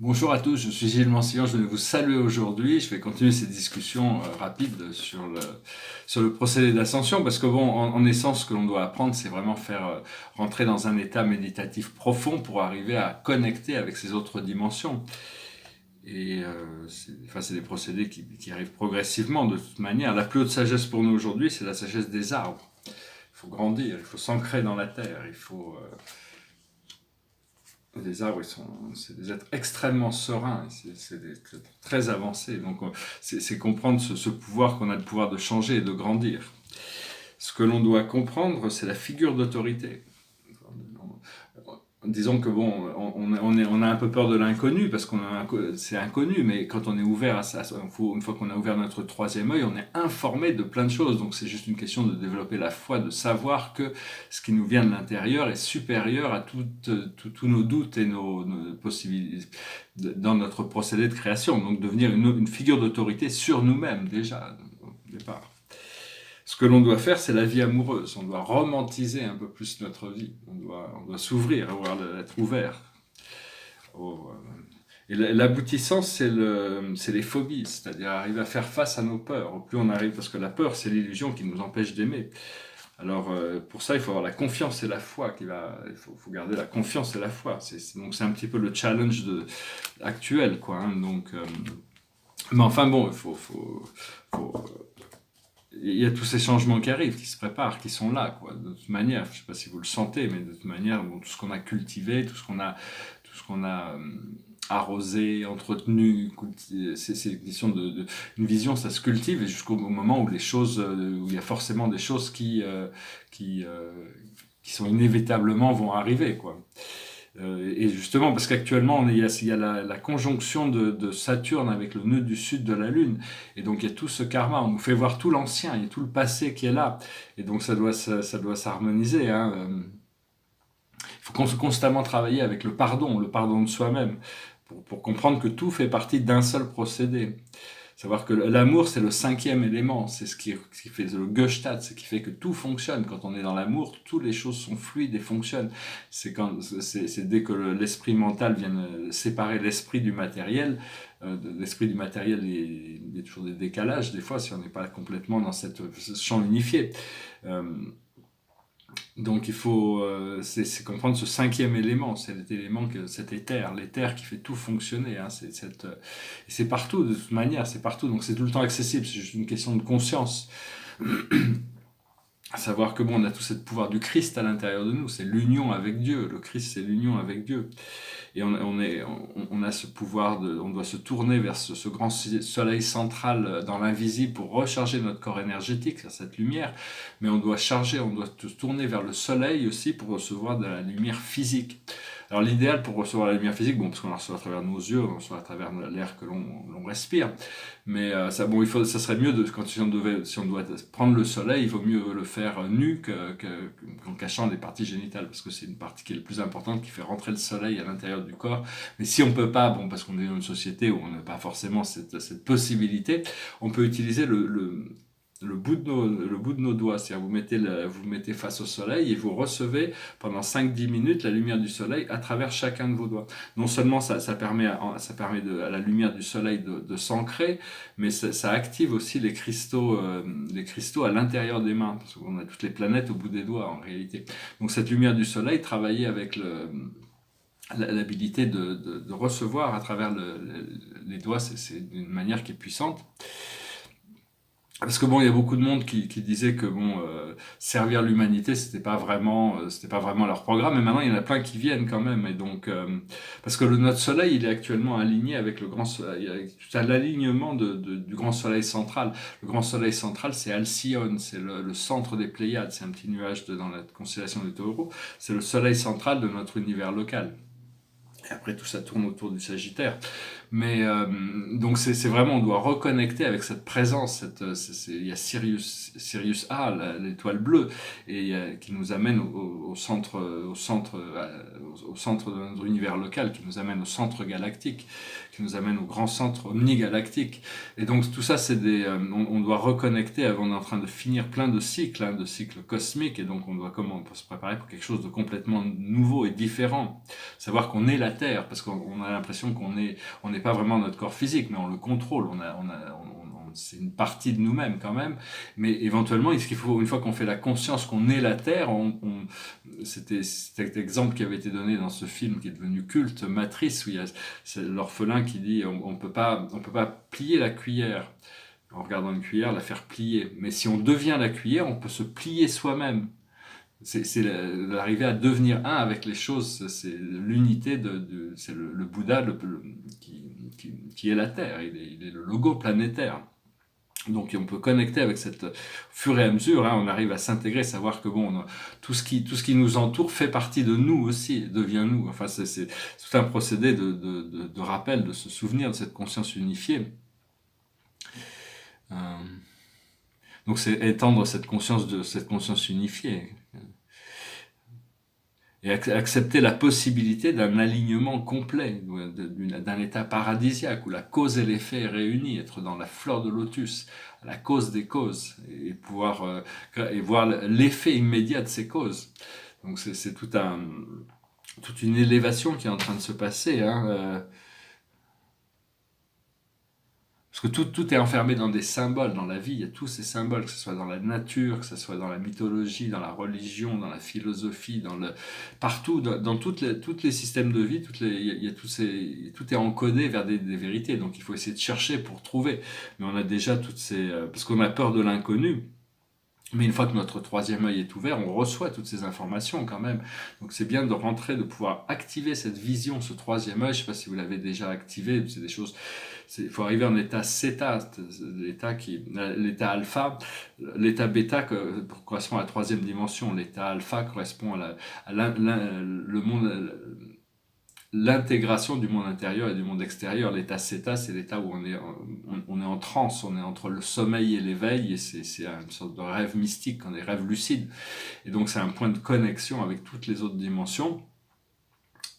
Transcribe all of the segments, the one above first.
Bonjour à tous, je suis Gilles Mansillon, je vais vous saluer aujourd'hui. Je vais continuer ces discussions rapides sur le procédé d'ascension parce que bon, en essence, ce que l'on doit apprendre, c'est vraiment faire rentrer dans un état méditatif profond pour arriver à connecter avec ces autres dimensions. Et c'est des procédés qui arrivent progressivement de toute manière. La plus haute sagesse pour nous aujourd'hui, c'est la sagesse des arbres. Il faut grandir, il faut s'ancrer dans la terre, il faut les arbres, c'est des êtres extrêmement sereins, c'est des êtres très avancés. Donc, c'est comprendre ce pouvoir qu'on a, le pouvoir de changer et de grandir. Ce que l'on doit comprendre, c'est la figure d'autorité. Disons que bon, on a un peu peur de l'inconnu parce c'est inconnu, mais quand on est ouvert à ça, une fois qu'on a ouvert notre troisième œil, on est informé de plein de choses. Donc c'est juste une question de développer la foi, de savoir que ce qui nous vient de l'intérieur est supérieur à tous nos doutes et nos possibilités dans notre procédé de création. Donc devenir une figure d'autorité sur nous-mêmes déjà au départ. Ce que l'on doit faire, c'est la vie amoureuse. On doit romantiser un peu plus notre vie. On doit s'ouvrir, être ouvert. Et l'aboutissant, c'est les phobies, c'est-à-dire arriver à faire face à nos peurs. Au plus on arrive, parce que la peur, c'est l'illusion qui nous empêche d'aimer. Alors pour ça, il faut avoir la confiance et la foi. Il faut garder la confiance et la foi. Donc c'est un petit peu le challenge actuel, quoi. Hein. Donc, mais enfin bon, faut il y a tous ces changements qui arrivent, qui se préparent, qui sont là, quoi. De toute manière, je ne sais pas si vous le sentez, mais de toute manière, bon, tout ce qu'on a cultivé, tout ce qu'on a arrosé, entretenu, c'est une question une vision, ça se cultive, et jusqu'au moment où les choses, où il y a forcément des choses qui, euh, qui sont inévitablement vont arriver, quoi. Et justement, parce qu'actuellement, il y a la conjonction de Saturne avec le nœud du sud de la Lune. Et donc, il y a tout ce karma. On nous fait voir tout l'ancien, il y a tout le passé qui est là. Et donc, ça doit s'harmoniser. Hein. Il faut constamment travailler avec le pardon de soi-même, pour comprendre que tout fait partie d'un seul procédé. Savoir que l'amour, c'est le cinquième élément, c'est ce qui fait le Gestalt, c'est ce qui fait que tout fonctionne. Quand on est dans l'amour, toutes les choses sont fluides et fonctionnent. C'est dès que l'esprit mental vient séparer l'esprit du matériel, l'esprit du matériel, il y a toujours des décalages, des fois, si on n'est pas complètement dans ce champ unifié. Euh, donc il faut c'est comprendre ce cinquième élément, c'est cet l'éther qui fait tout fonctionner. Hein, et c'est partout de toute manière, c'est partout, donc c'est tout le temps accessible. C'est juste une question de conscience. À savoir que bon, on a tout ce pouvoir du Christ à l'intérieur de nous, c'est l'union avec Dieu. Le Christ, c'est l'union avec Dieu. Et on a ce pouvoir on doit se tourner vers ce grand soleil central dans l'invisible pour recharger notre corps énergétique, vers cette lumière. Mais on doit se tourner vers le soleil aussi pour recevoir de la lumière physique. Alors l'idéal pour recevoir la lumière physique, bon, parce qu'on la reçoit à travers nos yeux, on la reçoit à travers l'air que l'on respire, mais ça serait mieux si on doit prendre le soleil, il vaut mieux le faire nu qu'en cachant les parties génitales, parce que c'est une partie qui est la plus importante, qui fait rentrer le soleil à l'intérieur du corps. Mais si on peut pas, bon, parce qu'on est dans une société où on n'a pas forcément cette possibilité, on peut utiliser le bout de nos doigts, c'est-à-dire vous mettez face au soleil et vous recevez pendant 5-10 minutes la lumière du soleil à travers chacun de vos doigts. Non seulement ça permet à la lumière du soleil de s'ancrer, mais ça active aussi les cristaux à l'intérieur des mains, parce qu'on a toutes les planètes au bout des doigts en réalité. Donc cette lumière du soleil, travailler avec l'habilité de recevoir à travers les doigts, c'est d'une manière qui est puissante. Parce que bon, il y a beaucoup de monde qui disait que bon, servir l'humanité, c'était pas vraiment leur programme. Et maintenant, il y en a plein qui viennent quand même. Et donc, parce que notre Soleil, il est actuellement aligné avec le grand Soleil, il y a tout un alignement du grand Soleil central. Le grand Soleil central, c'est Alcyone, c'est le centre des Pléiades, c'est un petit nuage dans la constellation du Taureau. C'est le Soleil central de notre univers local. Et après, tout ça tourne autour du Sagittaire. Mais donc c'est vraiment, on doit reconnecter avec cette présence. Il y a Sirius A, l'étoile bleue, et qui nous amène au centre de notre univers local, qui nous amène au centre galactique, qui nous amène au grand centre omnigalactique. Et donc tout ça, on doit reconnecter. On est en train de finir plein de cycles cosmiques, et donc on doit se préparer pour quelque chose de complètement nouveau et différent. Savoir qu'on est la Terre, parce qu'on a l'impression on n'est pas vraiment notre corps physique, mais on le contrôle, c'est une partie de nous-mêmes quand même, mais éventuellement, il faut, une fois qu'on fait la conscience qu'on est la Terre, c'était cet exemple qui avait été donné dans ce film qui est devenu culte, Matrice, où c'est l'orphelin qui dit on peut pas plier la cuillère en regardant une cuillère, la faire plier. Mais si on devient la cuillère, on peut se plier soi-même. C'est l'arriver à devenir un avec les choses, c'est l'unité c'est le Bouddha qui est la Terre, il est le logo planétaire. Donc on peut connecter avec cette fur et à mesure, hein, on arrive à s'intégrer, savoir que bon, tout ce qui nous entoure fait partie de nous aussi, devient nous. Enfin, c'est tout un procédé de rappel, de se souvenir de cette conscience unifiée. Donc c'est étendre cette conscience unifiée et accepter la possibilité d'un alignement complet, d'un état paradisiaque où la cause et l'effet est réunis, être dans la fleur de lotus, la cause des causes, et pouvoir et voir l'effet immédiat de ces causes. Donc c'est toute une élévation qui est en train de se passer, hein. Parce que tout est enfermé dans des symboles dans la vie, il y a tous ces symboles, que ce soit dans la nature, que ce soit dans la mythologie, dans la religion, dans la philosophie, partout, dans toutes les systèmes de vie, il y a tout est encodé vers des vérités, donc il faut essayer de chercher pour trouver. Mais on a déjà parce qu'on a peur de l'inconnu. Mais une fois que notre troisième œil est ouvert, on reçoit toutes ces informations quand même. Donc c'est bien de rentrer, de pouvoir activer cette vision, ce troisième œil. Je ne sais pas si vous l'avez déjà activé, c'est des choses. Il faut arriver en état θ, l'état alpha, l'état bêta correspond à la troisième dimension, l'état alpha correspond à le monde. L'intégration du monde intérieur et du monde extérieur. L'état θ, c'est l'état où on est en transe, on est entre le sommeil et l'éveil, et c'est une sorte de rêve mystique, des rêves lucides. Et donc c'est un point de connexion avec toutes les autres dimensions.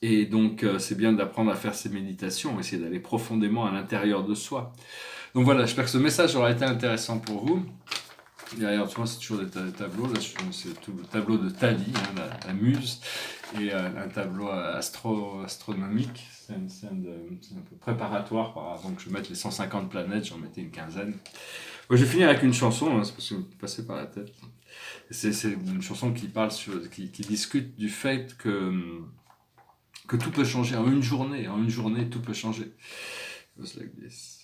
Et donc c'est bien d'apprendre à faire ces méditations, essayer d'aller profondément à l'intérieur de soi. Donc voilà, j'espère que ce message aura été intéressant pour vous. Derrière toi, c'est toujours des tableaux. Là, c'est tout le tableau de Tali, hein, la muse, et un tableau astronomique. C'est un peu préparatoire avant que je mette les 150 planètes, j'en mettais une quinzaine. Bon, je vais finir avec une chanson, hein, c'est parce que vous passez par la tête. C'est une chanson qui parle qui discute du fait que tout peut changer en une journée. En une journée, tout peut changer. It goes like this.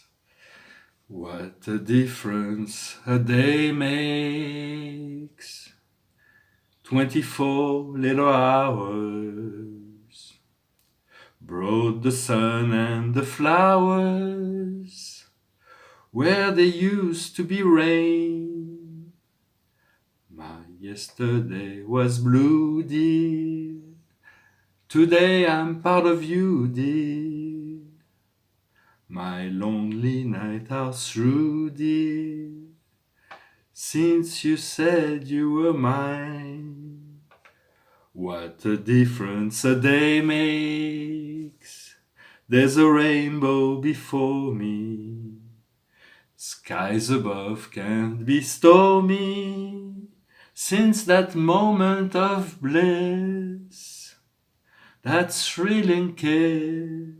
What a difference a day makes, 24 little hours, brought the sun and the flowers, where there used to be rain. My yesterday was blue, dear, today I'm part of you, dear. My lonely nights are through, dear, since you said you were mine. What a difference a day makes. There's a rainbow before me. Skies above can't be stormy. Since that moment of bliss, that thrilling kiss,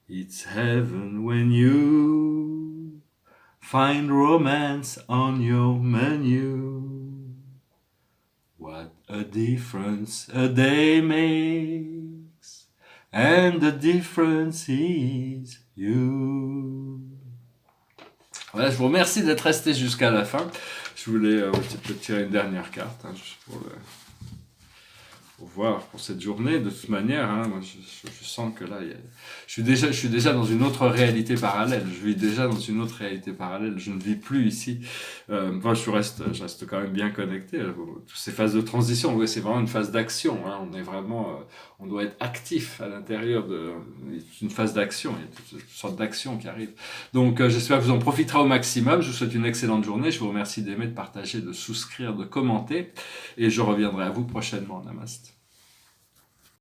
it's heaven when you find romance on your menu. What a difference a day makes, and the difference is you. Voilà, je vous remercie d'être resté jusqu'à la fin. Je voulais peut-être tirer une dernière carte, hein, juste pour voir pour cette journée. De toute manière, hein, moi, je sens que là, je suis déjà dans une autre réalité parallèle. Je vis déjà dans une autre réalité parallèle. Je ne vis plus ici. Enfin, je reste quand même bien connecté. Toutes ces phases de transition, ouais, c'est vraiment une phase d'action. Hein. On est vraiment, on doit être actif à l'intérieur d'une phase d'action. Il y a toutes sortes d'actions qui arrivent. Donc, j'espère que vous en profiterez au maximum. Je vous souhaite une excellente journée. Je vous remercie d'aimer, de partager, de souscrire, de commenter. Et je reviendrai à vous prochainement. Namaste.